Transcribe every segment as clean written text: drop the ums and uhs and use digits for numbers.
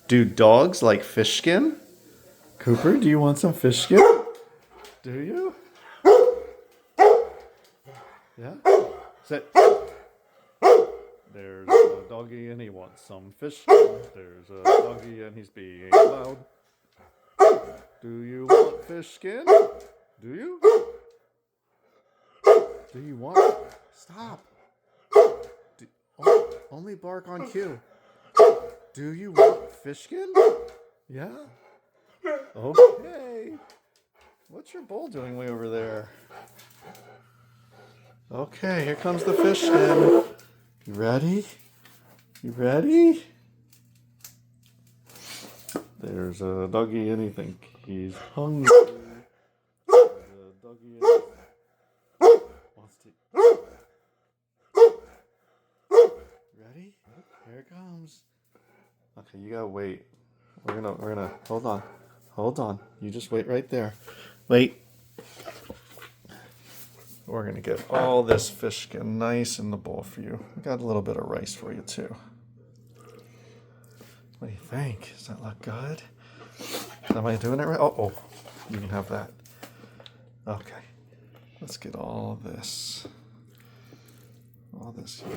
Do dogs like fish skin? Cooper, do you want some fish skin? Do you? Yeah? Sit. There's a doggy and he wants some fish skin. There's a doggy and he's being loud. Do you want fish skin? Do you? Do you want? Stop. Only bark on cue. Do you want fish skin? Yeah? Okay. What's your bowl doing way over there? Okay, here comes the fish skin. You ready? You ready? There's a doggy and he think he's hungry. There's a doggy and wants to. Ready? Here it comes. Okay, you gotta wait. We're gonna hold on. Hold on. You just wait right there. Wait. We're gonna get all this fish skin nice in the bowl for you. We got a little bit of rice for you too. What do you think? Does that look good? Am I doing it right? Oh, you can have that. Okay. Let's get all this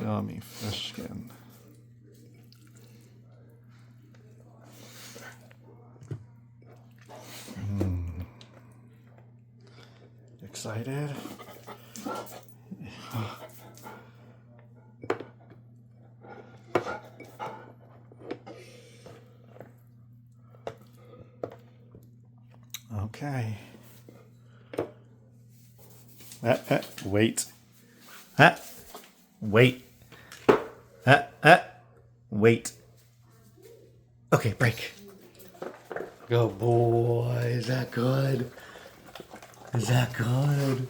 yummy fish skin. Excited? Okay. Wait. Wait. Wait. Okay, break. Good boy. Is that good? Is that good?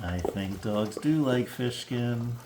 I think dogs do like fish skin.